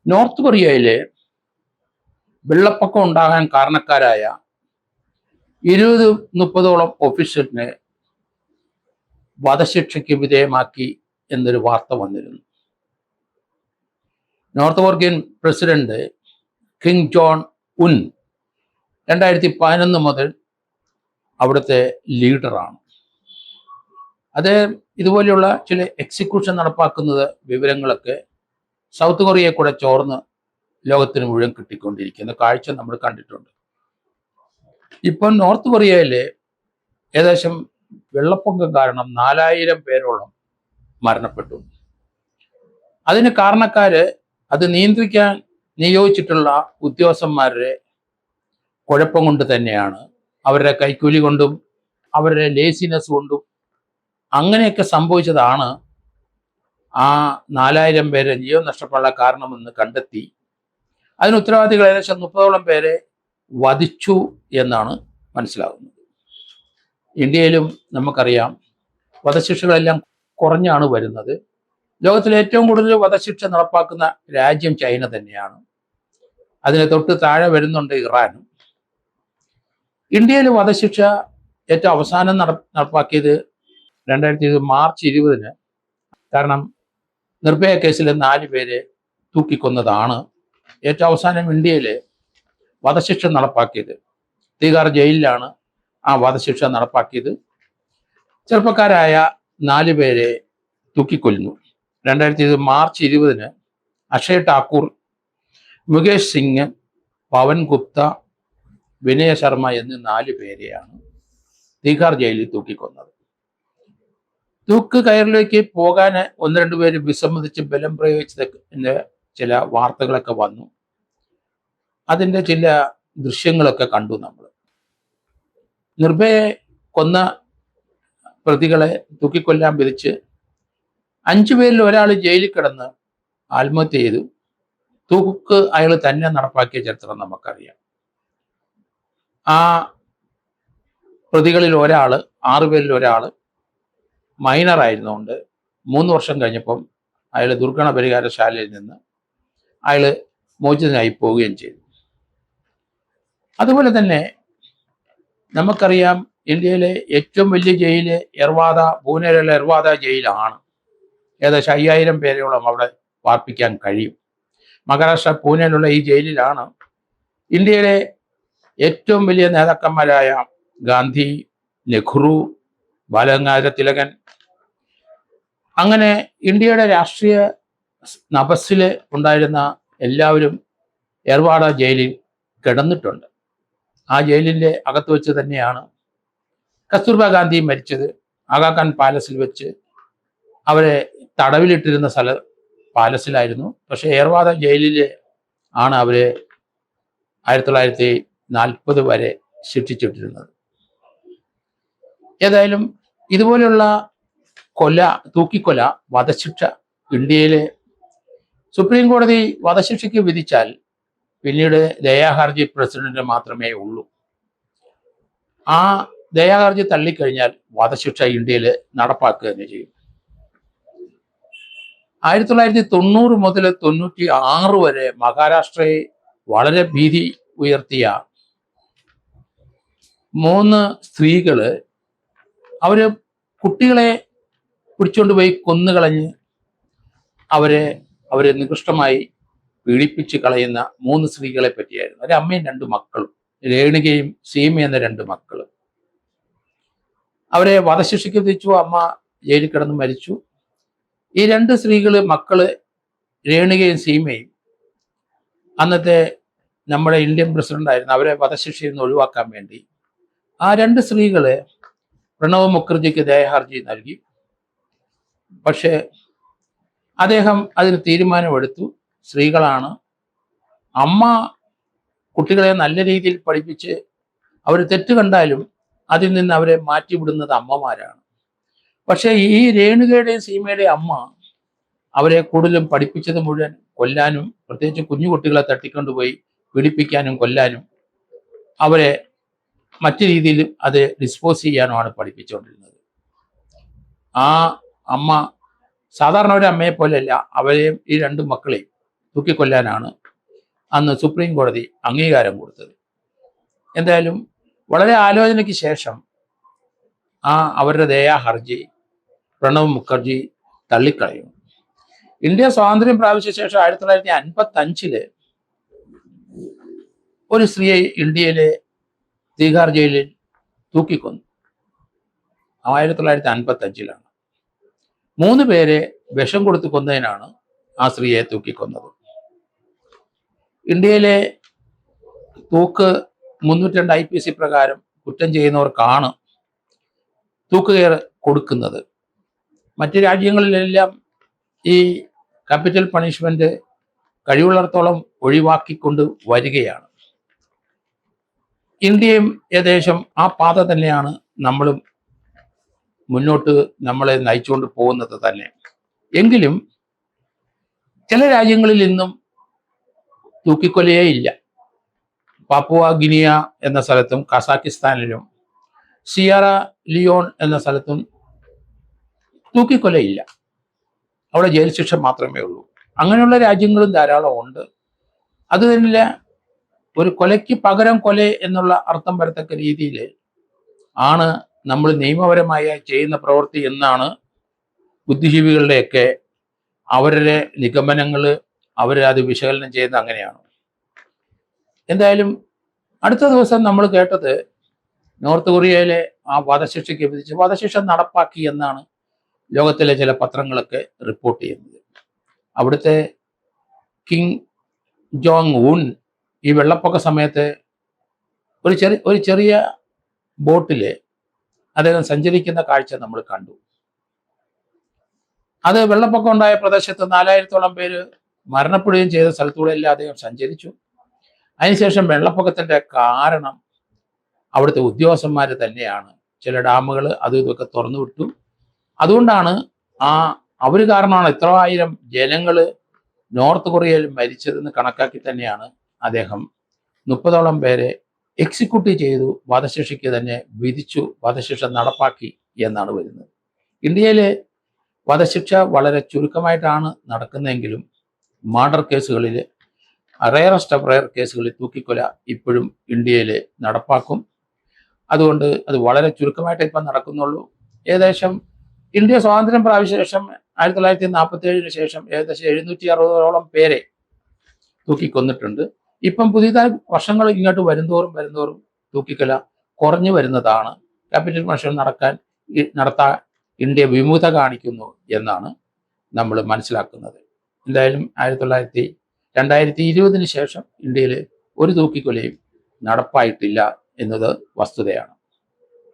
North കൊറിയയിലെ വെള്ളപ്പൊക്കം ഉണ്ടാകാൻ കാരണക്കാരായ 20-30ഓളം ഓഫീസറിനെ വധശിക്ഷയ്ക്ക് വിധേയമാക്കി എന്നൊരു വാർത്ത വന്നിരുന്നു. North Korean president Kim Jong Un 2011 മുതൽ അവിടുത്തെ ലീഡറാണ്. അത് ഇതുപോലെയുള്ള ചില എക്സിക്യൂഷൻ നടപ്പാക്കുന്നത് വിവരങ്ങളൊക്കെ സൗത്ത് കൊറിയയെ കൂടെ ചോർന്ന് ലോകത്തിന് മുഴുവൻ കിട്ടിക്കൊണ്ടിരിക്കുന്ന കാഴ്ച നമ്മൾ കണ്ടിട്ടുണ്ട്. ഇപ്പം നോർത്ത് കൊറിയയിലെ ഏകദേശം വെള്ളപ്പൊക്കം കാരണം 4000 പേരോളം മരണപ്പെട്ടു. അതിന് കാരണക്കാര് അത് നിയന്ത്രിക്കാൻ നിയോഗിച്ചിട്ടുള്ള ഉദ്യോഗസ്ഥന്മാരുടെ കുഴപ്പം കൊണ്ട് തന്നെയാണ്. അവരുടെ കൈക്കൂലി കൊണ്ടും അവരുടെ ലേസിനെസ് കൊണ്ടും അങ്ങനെയൊക്കെ സംഭവിച്ചതാണ് ആ 4000 പേരെ ജീവൻ നഷ്ടപ്പെടാനുള്ള കാരണമെന്ന് കണ്ടെത്തി. അതിന് ഉത്തരവാദികൾ ഏകദേശം 30ഓളം പേരെ വധിച്ചു എന്നാണ് മനസ്സിലാകുന്നത്. ഇന്ത്യയിലും നമുക്കറിയാം വധശിക്ഷകളെല്ലാം കുറഞ്ഞാണ് വരുന്നത്. ലോകത്തിലെ ഏറ്റവും കൂടുതൽ വധശിക്ഷ നടപ്പാക്കുന്ന രാജ്യം ചൈന തന്നെയാണ്. അതിന് തൊട്ട് താഴെ വരുന്നുണ്ട് ഇറാനും. ഇന്ത്യയിൽ വധശിക്ഷ ഏറ്റവും അവസാനം നടപ്പാക്കിയത് 2020 മാർച്ച് 20. കാരണം നിർഭയ കേസിൽ 4 പേരെ തൂക്കിക്കൊന്നതാണ് ഏറ്റവും അവസാനം ഇന്ത്യയിൽ വധശിക്ഷ നടപ്പാക്കിയത്. തീഹാർ ജയിലിലാണ് ആ വധശിക്ഷ നടപ്പാക്കിയത്. ചെറുപ്പക്കാരായ 4 പേരെ തൂക്കിക്കൊല്ലുന്നു. 2020 മാർച്ച് 20 അക്ഷയ് ഠാക്കൂർ, മുകേഷ് സിംഗ്, പവൻ ഗുപ്ത, വിനയ ശർമ്മ എന്നീ 4 പേരെയാണ് തീഹാർ ജയിലിൽ തൂക്കിക്കൊന്നത്. തൂക്ക് കയറിലേക്ക് പോകാൻ 1-2 പേര് വിസമ്മതിച്ച് ബലം പ്രയോഗിച്ചതിന്റെ ചില വാർത്തകളൊക്കെ വന്നു. അതിൻ്റെ ചില ദൃശ്യങ്ങളൊക്കെ കണ്ടു നമ്മൾ. നിർഭയെ കൊന്ന പ്രതികളെ തൂക്കിക്കൊല്ലാൻ വിധിച്ച് 5 പേരിൽ ഒരാൾ ജയിലിൽ കിടന്ന് ആത്മഹത്യ ചെയ്തു. തൂക്ക് അയാൾ തന്നെ നടപ്പാക്കിയ ചരിത്രം നമുക്കറിയാം. ആ പ്രതികളിൽ ഒരാൾ, 6 പേരിൽ ഒരാൾ മൈനർ ആയിരുന്നുകൊണ്ട് 3 വർഷം കഴിഞ്ഞപ്പം അയാൾ ദുർഗണ പരിഹാരശാലയിൽ നിന്ന് അയാൾ മോചിതനായി പോവുകയും ചെയ്തു. അതുപോലെ തന്നെ നമുക്കറിയാം ഇന്ത്യയിലെ ഏറ്റവും വലിയ ജയില് എർവാദ, പൂനെയിലുള്ള എർവാദ ജയിലാണ്. ഏകദേശം 5000 പേരോളം അവിടെ പാർപ്പിക്കാൻ കഴിയും. മഹാരാഷ്ട്ര പൂനെയിലുള്ള ഈ ജയിലിലാണ് ഇന്ത്യയിലെ ഏറ്റവും വലിയ നേതാക്കന്മാരായ ഗാന്ധി, നെഹ്റു, ബാലഗംഗാധര തിലകൻ, അങ്ങനെ ഇന്ത്യയുടെ രാഷ്ട്രീയ നഭസ്സിൽ ഉണ്ടായിരുന്ന എല്ലാവരും എർവാഡ ജയിലിൽ കിടന്നിട്ടുണ്ട്. ആ ജയിലിൻ്റെ അകത്ത് വെച്ച് തന്നെയാണ് കസ്തൂർബ ഗാന്ധി മരിച്ചത്. ആഗാഖാൻ പാലസിൽ വെച്ച് അവരെ തടവിലിട്ടിരുന്ന പാലസിലായിരുന്നു. പക്ഷേ എർവാദ ജയിലിൽ ആണ് അവരെ 1940 വരെ ശിക്ഷിച്ചിട്ടിരുന്നത്. ഏതായാലും ഇതുപോലെയുള്ള തൂക്കിക്കൊല, വധശിക്ഷ ഇന്ത്യയിലെ സുപ്രീം കോടതി വധശിക്ഷയ്ക്ക് വിധിച്ചാൽ പിന്നീട് ദയാഹർജി പ്രസിഡന്റിന് മാത്രമേ ഉള്ളൂ. ആ ദയാഹർജി തള്ളിക്കഴിഞ്ഞാൽ വധശിക്ഷ ഇന്ത്യയിൽ നടപ്പാക്കുക തന്നെ ചെയ്യും. 1990 മുതൽ 96 വരെ മഹാരാഷ്ട്രയെ വളരെ ഭീതി ഉയർത്തിയ 3 സ്ത്രീകള് അവര് കുട്ടികളെ പിടിച്ചുകൊണ്ട് പോയി കൊന്നുകളഞ്ഞ് അവരെ നികൃഷ്ടമായി പീഡിപ്പിച്ച് കളയുന്ന 3 സ്ത്രീകളെ പറ്റിയായിരുന്നു. ഒരു അമ്മയും 2 മക്കളും, രേണുകയും സീമ എന്ന 2 മക്കളും. അവരെ വധശിക്ഷയ്ക്ക് വിധിച്ചു. അമ്മ ജയിലിൽ കിടന്ന് മരിച്ചു. ഈ 2 സ്ത്രീകള്, മക്കള് രേണുകയും സീമയും അന്നത്തെ നമ്മുടെ ഇന്ത്യൻ പ്രസിഡന്റ് ആയിരുന്നു. അവരെ വധശിക്ഷയിൽ നിന്ന് ഒഴിവാക്കാൻ വേണ്ടി ആ 2 സ്ത്രീകള് പ്രണവ് മുഖർജിക്ക് ദയാഹർജി നൽകി. പക്ഷേ അദ്ദേഹം അതിന് തീരുമാനമെടുത്തു. സ്ത്രീകളാണ്, അമ്മ കുട്ടികളെ നല്ല രീതിയിൽ പഠിപ്പിച്ച് അവർ തെറ്റ് കണ്ടാലും അതിൽ നിന്ന് അവരെ മാറ്റിവിടുന്നത് അമ്മമാരാണ്. പക്ഷേ ഈ രേണുകയുടെയും സീമയുടെയും അമ്മ അവരെ കൂടുതലും പഠിപ്പിച്ചത് മുഴുവൻ കൊല്ലാനും, പ്രത്യേകിച്ച് കുഞ്ഞു കുട്ടികളെ തട്ടിക്കൊണ്ടുപോയി പീഡിപ്പിക്കാനും കൊല്ലാനും അവരെ മറ്റു രീതിയിൽ അത് ഡിസ്പോസ് ചെയ്യാനുമാണ് പഠിപ്പിച്ചുകൊണ്ടിരുന്നത്. ആ അമ്മ സാധാരണ ഒരു അമ്മയെ പോലെയല്ല അവരെയും ഈ 2 മക്കളെയും തൂക്കിക്കൊല്ലാനാണ് അന്ന് സുപ്രീം കോടതി അംഗീകാരം കൊടുത്തത്. എന്തായാലും വളരെ ആലോചനയ്ക്ക് ശേഷം അവരുടെ ദയാ ഹർജി പ്രണബ് മുഖർജി തള്ളിക്കളയും. ഇന്ത്യ സ്വാതന്ത്ര്യം പ്രാപിച്ച ശേഷം 1955 ഒരു സ്ത്രീയെ ഇന്ത്യയിലെ തീഹാർ ജയിലിൽ തൂക്കിക്കൊന്നു. 1955 3 പേരെ വിഷം കൊടുത്ത് കൊന്നതിനാണ് ആ സ്ത്രീയെ തൂക്കിക്കൊന്നത്. ഇന്ത്യയിലെ തൂക്ക് 302 IPC പ്രകാരം കുറ്റം ചെയ്യുന്നവർക്കാണ് തൂക്കുകയർ കൊടുക്കുന്നത്. മറ്റ് രാജ്യങ്ങളിലെല്ലാം ഈ ക്യാപിറ്റൽ പണിഷ്മെന്റ് കഴിവുള്ളിടത്തോളം ഒഴിവാക്കിക്കൊണ്ട് വരികയാണ്. ഇന്ത്യയും ഏകദേശം ആ പാത തന്നെയാണ് നമ്മളും മുന്നോട്ട് നമ്മളെ നയിച്ചുകൊണ്ട് പോകുന്നത് തന്നെ. എങ്കിലും ചില രാജ്യങ്ങളിൽ ഇന്നും തൂക്കിക്കൊലയേ ഇല്ല. പാപ്പുവ ഗിനിയ എന്ന സ്ഥലത്തും കസാക്കിസ്ഥാനിലും സിയറ ലിയോൺ എന്ന സ്ഥലത്തും തൂക്കിക്കൊലയില്ല. അവിടെ ജയിൽ ശിക്ഷ മാത്രമേ ഉള്ളൂ. അങ്ങനെയുള്ള രാജ്യങ്ങളും ധാരാളം ഉണ്ട്. അത് തന്നെ ഒരു കൊലയ്ക്ക് പകരം കൊല എന്നുള്ള അർത്ഥം വരത്തക്ക രീതിയിൽ ആണ് നമ്മൾ നിയമപരമായി ചെയ്യുന്ന പ്രവൃത്തി എന്നാണ് ബുദ്ധിജീവികളുടെയൊക്കെ അവരുടെ നിഗമനങ്ങൾ. അവരത് വിശകലനം ചെയ്യുന്നത് അങ്ങനെയാണ്. എന്തായാലും അടുത്ത ദിവസം നമ്മൾ കേട്ടത് നോർത്ത് കൊറിയയിലെ ആ വധശിക്ഷയ്ക്ക് വിധിച്ച് വധശിക്ഷ നടപ്പാക്കി എന്നാണ് ലോകത്തിലെ ചില പത്രങ്ങളൊക്കെ റിപ്പോർട്ട് ചെയ്യുന്നത്. അവിടുത്തെ കിങ് ജോങ് ഉൻ ഈ വെള്ളപ്പൊക്ക സമയത്ത് ഒരു ചെറിയ ബോട്ടിൽ അദ്ദേഹം സഞ്ചരിക്കുന്ന കാഴ്ച നമ്മൾ കണ്ടു. അത് വെള്ളപ്പൊക്കം ഉണ്ടായ പ്രദേശത്ത് 4000-ഓളം പേര് മരണപ്പെടുകയും ചെയ്ത സ്ഥലത്തൂടെ എല്ലാം അദ്ദേഹം സഞ്ചരിച്ചു. അതിനുശേഷം വെള്ളപ്പൊക്കത്തിന്റെ കാരണം അവിടുത്തെ ഉദ്യോഗസ്ഥന്മാർ തന്നെയാണ്. ചില ഡാമുകൾ അതും ഇതൊക്കെ തുറന്നു വിട്ടു. അതുകൊണ്ടാണ് അവർ കാരണമാണ് എത്ര ആയിരം ജനങ്ങൾ നോർത്ത് കൊറിയയിൽ മരിച്ചതെന്ന് കണക്കാക്കി തന്നെയാണ് അദ്ദേഹം 30ഓളം പേരെ എക്സിക്യൂട്ട് ചെയ്തു, വധശിക്ഷയ്ക്ക് തന്നെ വിധിച്ചു, വധശിക്ഷ നടപ്പാക്കി എന്നാണ് വരുന്നത്. ഇന്ത്യയിലെ വധശിക്ഷ വളരെ ചുരുക്കമായിട്ടാണ് നടക്കുന്നതെങ്കിലും മർഡർ കേസുകളിൽ, റെയറസ്റ്റ് ഓഫ് റെയർ കേസുകളിൽ തൂക്കിക്കൊല ഇപ്പോഴും ഇന്ത്യയിൽ നടപ്പാക്കും. അതുകൊണ്ട് അത് വളരെ ചുരുക്കമായിട്ട് ഇപ്പം നടക്കുന്നുള്ളൂ. ഏകദേശം ഇന്ത്യ സ്വാതന്ത്ര്യം പ്രാപിച്ച ശേഷം 1947 ശേഷം ഏകദേശം 760ഓളം പേരെ തൂക്കിക്കൊന്നിട്ടുണ്ട്. ഇപ്പം പുതിയതായി വർഷങ്ങൾ ഇങ്ങോട്ട് വരുന്തോറും തൂക്കിക്കൊല കുറഞ്ഞു വരുന്നതാണ്. ക്യാപിറ്റൽ പണിഷ്മെന്റ് നടത്താൻ ഇന്ത്യ വിമുഖത കാണിക്കുന്നു എന്നാണ് നമ്മൾ മനസ്സിലാക്കുന്നത്. എന്തായാലും 2020 ശേഷം ഇന്ത്യയിൽ ഒരു തൂക്കിക്കൊലയും നടപ്പായിട്ടില്ല എന്നത് വസ്തുതയാണ്.